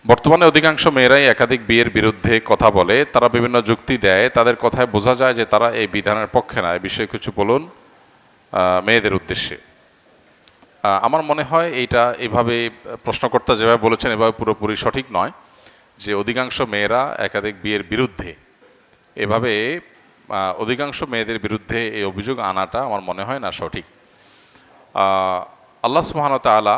বর্তমানে অধিকাংশ মেয়েরাই একাধিক বিয়ের বিরুদ্ধে কথা বলে, তারা বিভিন্ন যুক্তি দেয়, তাদের কথায় বোঝা যায় যে তারা এই বিধানের পক্ষে না। এই বিষয়ে কিছু বলুন মেয়েদের উদ্দেশ্যে। আমার মনে হয় এইটা এভাবে প্রশ্নকর্তা যেভাবে বলেছেন এভাবে পুরোপুরি সঠিক নয়, যে অধিকাংশ মেয়েরা একাধিক বিয়ের বিরুদ্ধে। এভাবে অধিকাংশ মেয়েদের বিরুদ্ধে এই অভিযোগ আনাটা আমার মনে হয় না সঠিক। আল্লাহ সুবহানাহু ওয়া তাআলা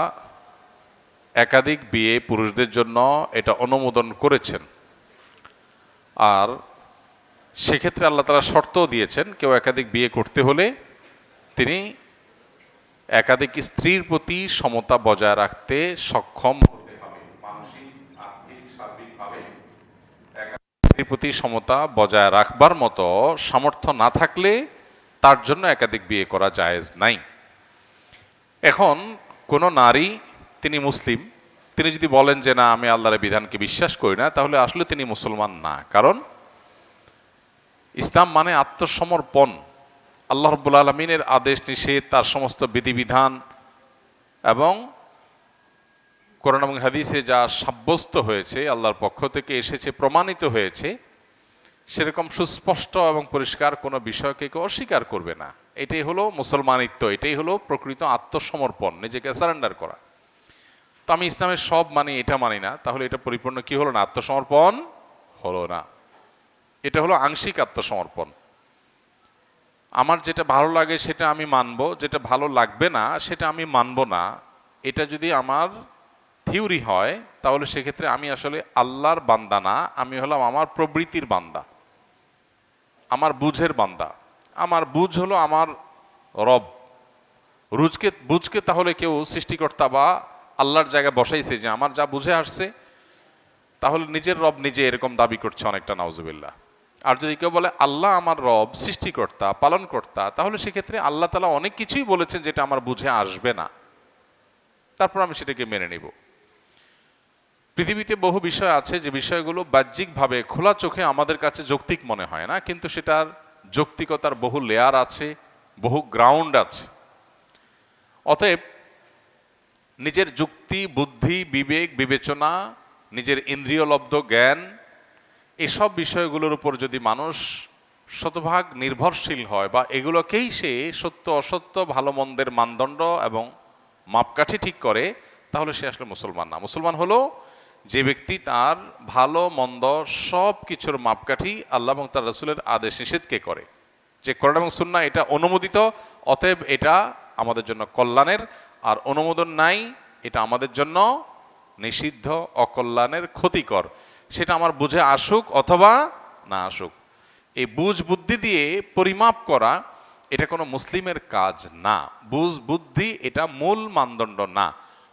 একাধিক বিয়ে পুরুষদের জন্য এটা অনুমোদন করেছেন, আর সেক্ষেত্রে আল্লাহ তাআলা শর্তও দিয়েছেন, কেউ একাধিক বিয়ে করতে হলে তিনি একাধিক স্ত্রীর প্রতি সমতা বজায় রাখতে সক্ষম হতে হবে। মানসিক, আর্থিক, সার্বিকভাবে একাধিক স্ত্রীর প্রতি সমতা বজায় রাখবার মতো সামর্থ্য না থাকলে তার জন্য একাধিক বিয়ে করা জায়েজ নাই। এখন কোনো নারী, তিনি মুসলিম, তিনি যদি বলেন যে না আমি আল্লাহর বিধানকে বিশ্বাস করি না, তাহলে আসলে তিনি মুসলমান না। কারণ ইসলাম মানে আত্মসমর্পণ। আল্লাহ রাব্বুল আলামিনের আদেশ নিষেধ, তার সমস্ত বিধিবিধান এবং কোরআন এবং হাদিসে যা সাব্যস্ত হয়েছে, আল্লাহর পক্ষ থেকে এসেছে, প্রমাণিত হয়েছে, সেরকম সুস্পষ্ট এবং পরিষ্কার কোনো বিষয়কে কেউ অস্বীকার করবে না। এটাই হলো মুসলমানিত্ব, এটাই হলো প্রকৃত আত্মসমর্পণ, নিজেকে সারেন্ডার করা। তো আমি ইসলামের সব মানি, এটা মানি না, তাহলে এটা পরিপূর্ণ কি হলো না? আত্মসমর্পণ হলো না। এটা হলো আংশিক আত্মসমর্পণ। আমার যেটা ভালো লাগে সেটা আমি মানব, যেটা ভালো লাগবে না সেটা আমি মানব না। এটা যদি আমার থিওরি হয়, তাহলে সেক্ষেত্রে আমি আসলে আল্লাহর বান্দা না, আমি হলাম আমার প্রবৃত্তির বান্দা, আমার বুঝের বান্দা। আমার বুঝ হলো আমার রব। বুঝকে তাহলে কেউ সৃষ্টিকর্তা বা আল্লাহর জায়গায় বসাইছে, যে আমার যা বুঝে আসছে, তাহলে নিজের রব নিজে এরকম দাবি করছে অনেকটা, নাউজুবিল্লাহ। আর যদি কেউ বলে আল্লাহ আমার রব, সৃষ্টিকর্তা, পালনকর্তা, তাহলে সেক্ষেত্রে আল্লাহ তাআলা অনেক কিছুই বলেছেন যেটা আমার বুঝে আসবে না, তারপর আমি সেটাকে মেনে নিব। পৃথিবীতে বহু বিষয় আছে যে বিষয়গুলো বাহ্যিকভাবে খোলা চোখে আমাদের কাছে যৌক্তিক মনে হয় না, কিন্তু সেটার যৌক্তিকতার বহু লেয়ার আছে, বহু গ্রাউন্ড আছে। অতএব নিজের যুক্তি, বুদ্ধি, বিবেক, বিবেচনা, নিজের ইন্দ্রিয়লব্ধ জ্ঞান, এসব বিষয়গুলোর উপর যদি মানুষ শতভাগ নির্ভরশীল হয় বা এগুলোকেই সে সত্য অসত্য, ভালো মন্দের মানদণ্ড এবং মাপকাঠি ঠিক করে, তাহলে সে আসলে মুসলমান না। মুসলমান হলো যে ব্যক্তি তার ভালো মন্দ সব কিছুর মাপকাঠি আল্লাহ এবং তার রাসূলের আদেশ নিষেধকে করে, যে কোরআন এবং সুন্নাহ এটা অনুমোদিত, অতএব এটা আমাদের জন্য কল্যাণের, আর অনুমোদন নাই, এটা আমাদের জন্য নিষিদ্ধ, অকল্যাণের, ক্ষতিকর। সেটা আমার বুঝে আসুক অথবা না আসুক। এই বুঝ বুদ্ধি দিয়ে পরিমাপ করা এটা কোনো মুসলিমের কাজ না। বুঝ বুদ্ধি এটা মূল মানদণ্ড না।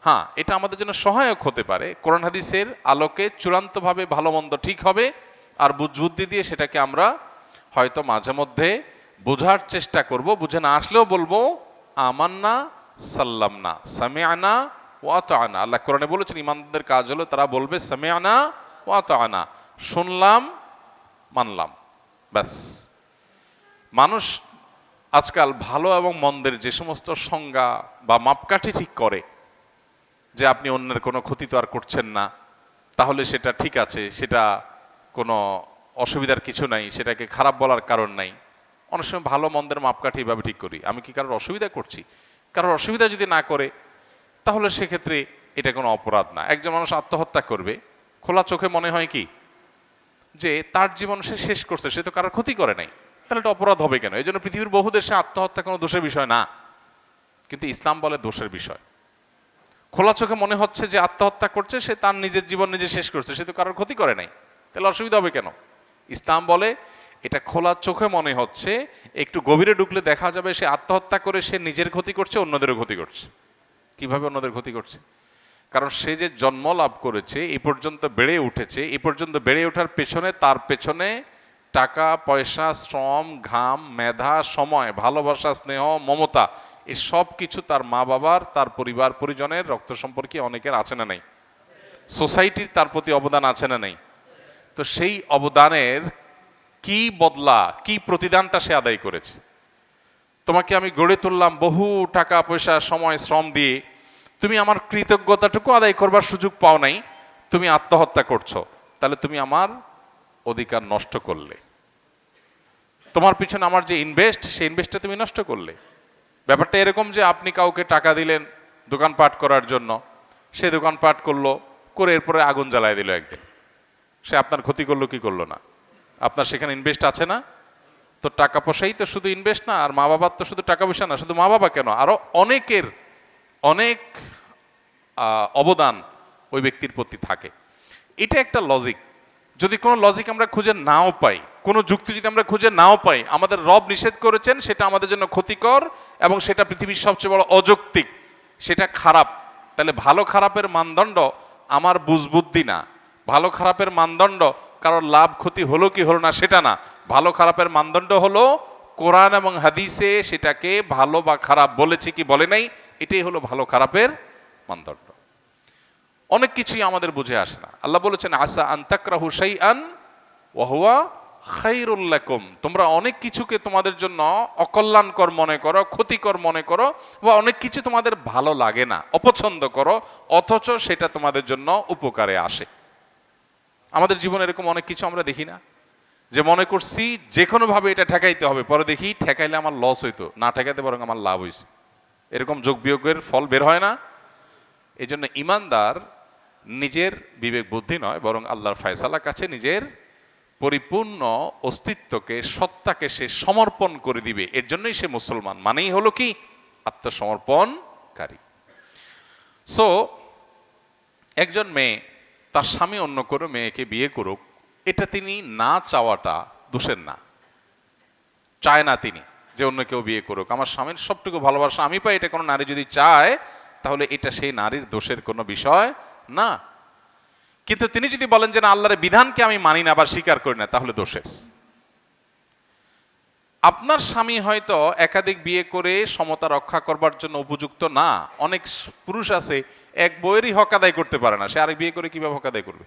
হ্যাঁ, এটা আমাদের জন্য সহায়ক হতে পারে, কোরআন হাদিসের আলোকে চূড়ান্তভাবে ভালো মন্দ ঠিক হবে, আর বুঝ বুদ্ধি দিয়ে সেটাকে আমরা হয়তো মাঝে মধ্যে বোঝার চেষ্টা করব, বুঝে না আসলেও বলবো আমান্না সাল্লামনা সামিআনা ওয়া আতা'না। আল্লাহ কোরআনে বলেছেন ঈমানদারদের কাজ হলো তারা বলবে সামিআনা ওয়া আতা'না, শুনলাম মানলাম, ব্যাস। মানুষ আজকাল ভালো এবং মন্দের যে সমস্ত সংজ্ঞা বা মাপকাঠি ঠিক করে, যে আপনি অন্যের কোনো ক্ষতি তো আর করছেন না, তাহলে সেটা ঠিক আছে, সেটা কোনো অসুবিধার কিছু নাই, সেটাকে খারাপ বলার কারণ নাই। অনেক সময় ভালো মন্দের মাপকাঠি এভাবে ঠিক করি, আমি কি কারোর অসুবিধা করছি? কারোর অসুবিধা যদি না করে, তাহলে সেক্ষেত্রে এটা কোনো অপরাধ না। একজন মানুষ আত্মহত্যা করবে, খোলা চোখে মনে হয় কি যে তার জীবন সে শেষ করছে, সে তো কারোর ক্ষতি করে নাই, তাহলে এটা অপরাধ হবে কেন? এই জন্য পৃথিবীর বহু দেশে আত্মহত্যা কোনো দোষের বিষয় না, কিন্তু ইসলাম বলে দোষের বিষয়। খোলা চোখে মনে হচ্ছে যে আত্মহত্যা করছে, সে তার নিজের জীবন নিজে শেষ করছে, সে তো কারোর ক্ষতি করে নাই, তাহলে অসুবিধা হবে কেন? ইসলাম বলে এটা খোলা চোখে মনে হচ্ছে, একটু গভীরে ঢুকলে দেখা যাবে সে আত্মহত্যা করে সে নিজের ক্ষতি করছে, অন্যদেরও ক্ষতি করছে। কিভাবে অন্যদের ক্ষতি করছে? কারণ সে যে জন্ম লাভ করেছে, এই পর্যন্ত বেড়ে উঠেছে, এই পর্যন্ত বেড়ে ওঠার পেছনে, তার পেছনে টাকা পয়সা, শ্রম, ঘাম, মেধা, সময়, ভালোবাসা, স্নেহ, মমতা, এই সব কিছু তার মা বাবার, তার পরিবার পরিজনের, রক্ত সম্পর্কে অনেকের আছে না নাই? সোসাইটির তার প্রতি অবদান আছে না নাই? তো সেই অবদানের কি বদলা, কি প্রতিদানটা সে আদায় করেছে? তোমাকে আমি গড়ে তুললাম বহু টাকা পয়সা, সময়, শ্রম দিয়ে, তুমি আমার কৃতজ্ঞতাটুকু আদায় করবার সুযোগ পাও নাই, তুমি আত্মহত্যা করছো, তাহলে তুমি আমার অধিকার নষ্ট করলে, তোমার পিছনে আমার যে ইনভেস্ট, সেই ইনভেস্টটা তুমি নষ্ট করলে। ব্যাপারটা এরকম যে আপনি কাউকে টাকা দিলেন দোকানপাট করার জন্য, সে দোকানপাট করলো, করে এরপরে আগুন জ্বালায় দিল একদিন, সে আপনার ক্ষতি করলো কি করলো না? আপনার সেখানে ইনভেস্ট আছে না? তো টাকা পয়সাই তো শুধু ইনভেস্ট না, আর মা বাবার তো শুধু টাকা পয়সা না, শুধু মা বাবা কেন, আরো অনেকের অনেক অবদান ওই ব্যক্তির প্রতি থাকে। এটা একটা লজিক। যদি কোনো লজিক আমরা খুঁজে নাও পাই, কোনো যুক্তি যদি আমরা খুঁজে নাও পাই, আমাদের রব নিষেধ করেছেন, সেটা আমাদের জন্য ক্ষতিকর এবং সেটা পৃথিবীর সবচেয়ে বড় অযৌক্তিক, সেটা খারাপ, তাহলে ভালো খারাপের মানদণ্ড আমার বুঝবুদ্ধি না, ভালো খারাপের মানদণ্ড কারোর লাভ ক্ষতি হলো কি হলো না সেটা না, ভালো খারাপের মানদণ্ড হলো কোরআন এবং হাদিসে সেটাকে ভালো বা খারাপ বলেছে কি বলে নাই, এটাই হলো ভালো খারাপের মানদণ্ড। অনেক কিছুই আমাদের বুঝে আসে না। আল্লাহ বলেছেন আসা আন তাকরাহু শাইআন ওয়া হুয়া খায়রুল লাকুম, তোমরা অনেক কিছুকে তোমাদের জন্য অকল্যাণকর মনে করো, ক্ষতিকর মনে করো, বা অনেক কিছু তোমাদের ভালো লাগে না, অপছন্দ করো, অথচ সেটা তোমাদের জন্য উপকারে আসে। আমাদের জীবনে এরকম অনেক কিছু আমরা দেখি না, যে মনে করছি যে কোনো ভাবে এটা ঠেকাইতে হবে, পরে দেখি ঠেকাইলে আমার লস হইতো, না ঠেকাইতে বরং আমার লাভ হয়েছে। এরকম যোগ বিয়োগের ফল বের হয় না? এই জন্য ইমানদার নিজের বিবেক বুদ্ধি নয়, বরং আল্লাহর ফয়সালার কাছে নিজের পরিপূর্ণ অস্তিত্বকে, সত্তাকে সে সমর্পণ করে দিবে। এর জন্যই সে মুসলমান, মানেই হলো কি আত্মসমর্পণকারী। সো একজন মেয়ে তার স্বামী অন্য কোনো মেয়েকে বিয়ে করুক, এটা তিনি না চাওয়াটা দোষের না। চায় না তিনি যে অন্য কেউ বিয়ে করুক, আমার স্বামীর সবটুকু ভালোবাসা আমি পাই, এটা কোনো নারী যদি চায় তাহলে এটা সেই নারীর দোষের কোনো বিষয় না। কিন্তু তিনি যদি বলেন যে না, আল্লাহর বিধানকে আমি মানি না বা স্বীকার করি না, তাহলে দোষের। আপনার স্বামী হয়তো একাধিক বিয়ে করে সমতা রক্ষা করবার জন্য উপযুক্ত না। অনেক পুরুষ আছে এক বউয়েরই হক আদায় করতে পারে না, সে আরেক বিয়ে করে কিভাবে হক আদায় করবে?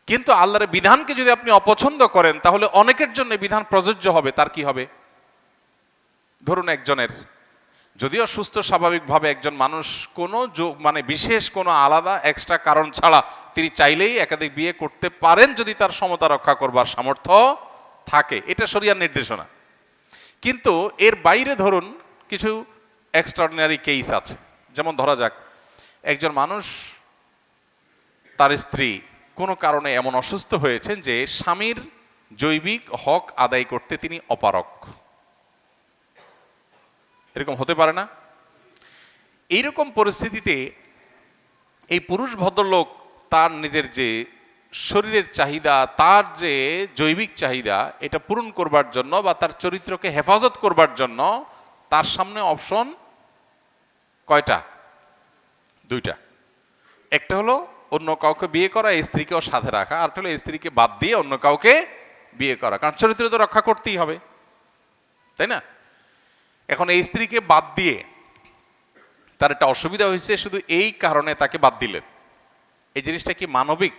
কিন্তু আল্লাহর বিধানকে যদি আপনি অপছন্দ করেন, তাহলে অনেকের জন্য বিধান প্রযোজ্য হবে। তার কি হবে? ধরুন একজনের, যদিও সুস্থ স্বাভাবিকভাবে একজন মানুষ কোনো মানে বিশেষ কোনো আলাদা এক্সট্রা কারণ ছাড়া তিনি চাইলেই একাধিক বিয়ে করতে পারেন, যদি তার সমতা রক্ষা করবার সামর্থ্য থাকে, এটা শরিয়ার নির্দেশনা। কিন্তু এর বাইরে ধরুন কিছু এক্সট্রাঅর্ডিনারি কেস আছে। যেমন ধরা যাক একজন মানুষ, তার স্ত্রী কোনো কারণে এমন অসুস্থ হয়েছেন যে স্বামীর জৈবিক হক আদায় করতে তিনি অপারগ। এরকম হতে পারে না? এইরকম পরিস্থিতিতে এই পুরুষ ভদ্রলোক তার নিজের যে শরীরের চাহিদা, তার যে জৈবিক চাহিদা, এটা পূরণ করবার জন্য বা তার চরিত্রকে হেফাজত করবার জন্য তার সামনে অপশন কয়টা? দুইটা। একটা হলো অন্য কাউকে বিয়ে করা, স্ত্রীকেও সাথে রাখা, আর হলো স্ত্রীকে বাদ দিয়ে অন্য কাউকে বিয়ে করা, কারণ চরিত্র তো রক্ষা করতেই হবে, তাই না? এখন এই স্ত্রীকে বাদ দিয়ে তার একটা অসুবিধা হয়েছে, শুধু এই কারণে তাকে বাদ দিলেন। এই জিনিসটা কি মানবিক?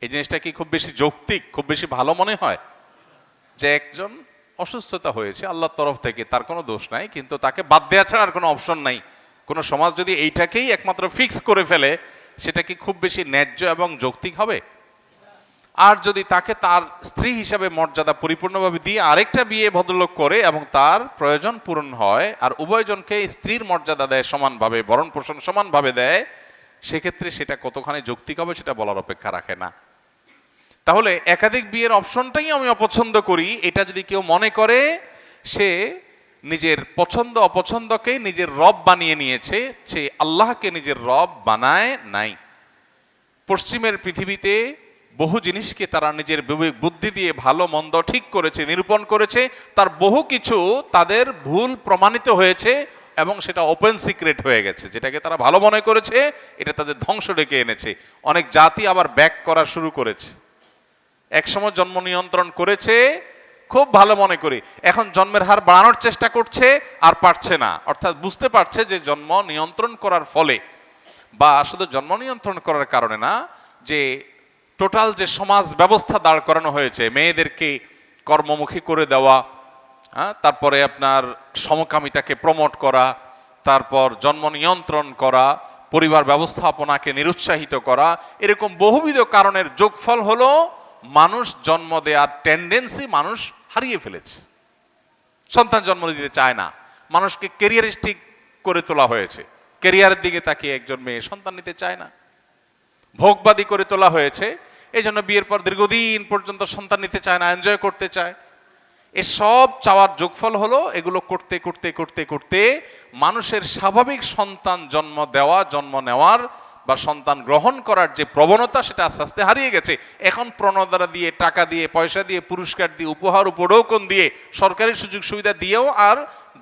এই জিনিসটা কি খুব বেশি যৌক্তিক, খুব বেশি ভালো মনে হয়? যে একজন অসুস্থতা হয়েছে আল্লাহর তরফ থেকে, তার কোনো দোষ নাই, কিন্তু তাকে বাদ দেওয়া ছাড়া আর কোনো অপশন নাই। কোন সমাজ যদি এইটাকেই একমাত্র ফিক্স করে ফেলে, সেটা কি খুব বেশি ন্যায্য এবং যৌক্তিক হবে? আর যদি তাকে তার স্ত্রী হিসাবে মর্যাদা পরিপূর্ণভাবে দিয়ে আরেকটা বিয়ে ভদ্রলোক করে এবং তার প্রয়োজন পূরণ হয়, আর উভয়জনকে স্ত্রীর মর্যাদা দেয় সমানভাবে, ভরণ পোষণ সমানভাবে দেয়, সেক্ষেত্রে সেটা কতখানি যৌক্তিক হবে সেটা বলার অপেক্ষা রাখে না। তাহলে একাধিক বিয়ের অপশনটাই আমি অপছন্দ করি, এটা যদি কেউ মনে করে, সে নিজের পছন্দ অপছন্দকে নিজের রব বানিয়ে নিয়েছে, সে আল্লাহকে নিজের রব বানায় নাই। পশ্চিমের পৃথিবীতে বহু জিনিসকে তারা নিজের বিবেক বুদ্ধি দিয়ে ভালো মন্দ ঠিক করেছে, নিরূপণ করেছে, তার বহু কিছু তাদের ভুল প্রমাণিত হয়েছে এবং সেটা ওপেন সিক্রেট হয়ে গেছে। যেটাকে তারা ভালো মনে করেছে, এটা তাদের ধ্বংস ডেকে এনেছে। অনেক জাতি আবার ব্যাক করা শুরু করেছে। একসময় জন্ম নিয়ন্ত্রণ করেছে খুব ভালো মনে করি, এখন জন্মের হার বাড়ানোর চেষ্টা করছে আর পারছে না। অর্থাৎ বুঝতে পারছে যে জন্ম নিয়ন্ত্রণ করার ফলে, বা শুধু জন্ম নিয়ন্ত্রণ করার কারণে না, যে টোটাল যে সমাজ ব্যবস্থা দাঁড় করানো হয়েছে, মেয়েদেরকে কর্মমুখী করে দেওয়া, তারপরে আপনার সমকামিতাকে প্রমোট করা, তারপর জন্ম নিয়ন্ত্রণ করা, পরিবার ব্যবস্থাপনাকে নিরুৎসাহিত করা, এরকম বহুবিধ কারণের যোগফল হলো মানুষ জন্ম দেওয়ার টেন্ডেন্সি মানুষ হারিয়ে ফেলেছে। সন্তান জন্ম দিতে চায় না, মানুষকে ক্যারিয়ারিস্টিক করে তোলা হয়েছে, ক্যারিয়ারের দিকে তাকিয়ে একজন মেয়ে সন্তান নিতে চায় না, ভোগবাদী করে তোলা হয়েছে, এই জন্য বিয়ের পর দীর্ঘদিন পর্যন্ত সন্তান নিতে চায় না, এনজয় করতে চায়। এসব চাওয়ার যোগফল হলো এগুলো করতে করতে করতে করতে মানুষের স্বাভাবিক সন্তান জন্ম দেওয়া, জন্ম নেওয়ার বা সন্তান গ্রহণ করার যে প্রবণতা সেটা আস্তে আস্তে হারিয়ে গেছে। এখন প্রণোদনা দিয়ে, টাকা দিয়ে, পয়সা দিয়ে, পুরস্কার দিয়ে, উপহার উপঢৌকন দিয়ে, সরকারি সুযোগ সুবিধা দিয়েও আর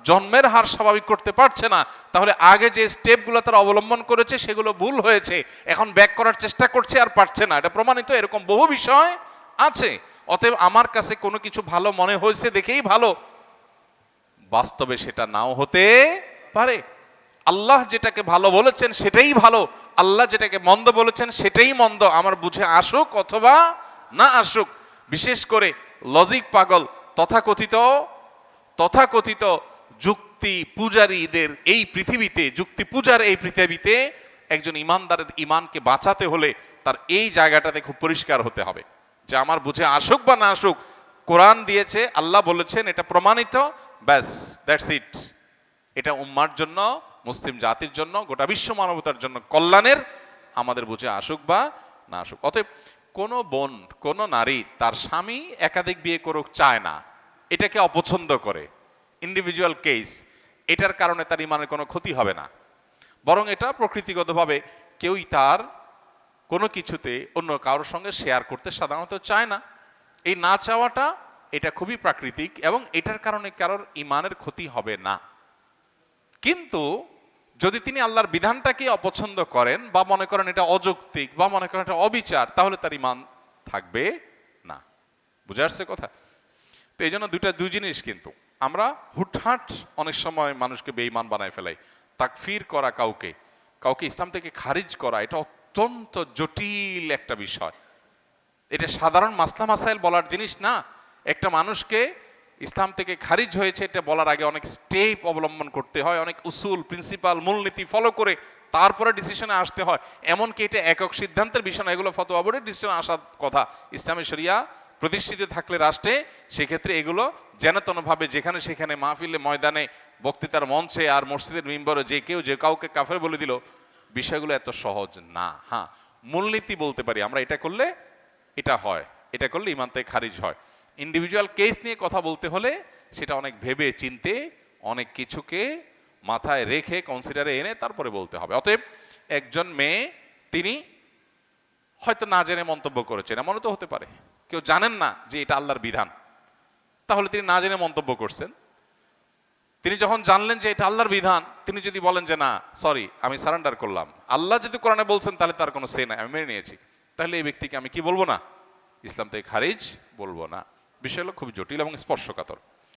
জন্মের হার স্বাভাবিক করতে পারছে না। তাহলে আগে যে স্টেপগুলো তারা অবলম্বন করেছে সেগুলো ভুল হয়েছে, এখন ব্যাক করার চেষ্টা করছে আর পারছে না। এটা প্রমাণিত, এরকম বহু বিষয় আছে। অতএব আমার কাছে কোনো কিছু ভালো মনে হয়েছে দেখেই ভালো, বাস্তবে সেটা নাও হতে পারে। আল্লাহ যেটাকে ভালো বলেছেন সেটাই ভালো, আল্লাহ যেটাকে মন্দ বলেছেন সেটাই মন্দ, আমার বুঝে আসুক অথবা না আসুক। বিশেষ করে লজিক পাগল তথাকথিত যুক্তি পূজারীদের এই পৃথিবীতে, যুক্তি পূজার এই পৃথিবীতে একজন ইমানদারের ইমানকে বাঁচাতে হলে তার এই জায়গাটাতে খুব পরিষ্কার হতে হবে যে আমার বুঝে আসুক বা না আসুক, কোরআন দিয়েছে, আল্লাহ বলেছেন, এটা প্রমাণিত, ব্যাস, দ্যাটস ইট। এটা উম্মার জন্য, মুসলিম জাতির জন্য, গোটা বিশ্ব মানবতার জন্য কল্যাণের, আমাদের বুঝে আসুক বা না আসুক। অতএব কোনো বোন, কোনো নারী তার স্বামী একাধিক বিয়ে করুক চায় না, এটাকে অপছন্দ করে, ইন্ডিভিজুয়াল কেস, এটার কারণে তার ইমানের কোনো ক্ষতি হবে না, বরং এটা প্রকৃতিগতভাবে কেউই তার কোনো কিছুতে অন্য কারোর সঙ্গে শেয়ার করতে সাধারণত চায় না। এই না চাওয়াটা এটা খুবই প্রাকৃতিক এবং এটার কারণে কারোর ইমানের ক্ষতি হবে না। কিন্তু যদি তিনি আল্লাহর বিধানটাকে অপছন্দ করেন বা মনে করেন এটা অযৌক্তিক বা মনে করেন এটা অবিচার, তাহলে তার ইমান থাকবে না। বুঝে আসছে কথা? তো এই জন্য দুই জিনিস, কিন্তু আমরা হুটহাট অনেক সময় মানুষকে বেঈমান বানায় ফেলাই। তাকফির করা, কাউকে ইসলাম থেকে খারিজ করা, এটা অত্যন্ত জটিল একটা বিষয়। এটা সাধারণ মাসলা মাসাইল বলার জিনিস না। একটা মানুষকে ইসলাম থেকে খারিজ হয়েছে এটা বলার আগে অনেক স্টেপ অবলম্বন করতে হয়, অনেক উসুল, প্রিন্সিপাল, মূলনীতি ফলো করে তারপরে ডিসিশনে আসতে হয়। এমনকি এটা একক সিদ্ধান্তের বিষয় না, এগুলো ফতোয়া বোর্ডের ডিসিশনে আসার কথা। ইসলামী শরিয়া প্রতিষ্ঠিত থাকলে রাষ্ট্রে, সেক্ষেত্রে এগুলো যেন তেনভাবে যেখানে সেখানে মাহফিলে, ময়দানে, বক্তৃতার মঞ্চে আর মসজিদের মিম্বরে যে কেউ যে কাউকে কাফের বলে দিল, বিষয়গুলো এত সহজ না। হ্যাঁ, মূলনীতি বলতে পারি আমরা, এটা করলে এটা হয়, এটা করলে ইমান থেকে খারিজ হয়। ইন্ডিভিজুয়াল কেস নিয়ে কথা বলতে হলে সেটা অনেক ভেবে চিনতে, অনেক কিছুকে মাথায় রেখে কনসিডারে এনে তারপরে বলতে হবে। অতএব একজন মেয়ে, তিনি হয়তো না জেনে মন্তব্য করেছেন, এমনও তো হতে পারে কেউ জানেন না যে এটা আল্লাহর বিধান, তাহলে তিনি না জেনে মন্তব্য করছেন। তিনি যখন জানলেন যে এটা আল্লাহর বিধান, তিনি যদি বলেন যে না সরি আমি সারেন্ডার করলাম, আল্লাহ যদি কোরআনে বলছেন তাহলে তার কোনো সে নাই, আমি মেনে নিয়েছি, তাহলে এই ব্যক্তিকে আমি কি বলবো না? ইসলাম থেকে খারিজ বলবো না। বিষয় হলো খুব জটিল এবং স্পর্শকাতর।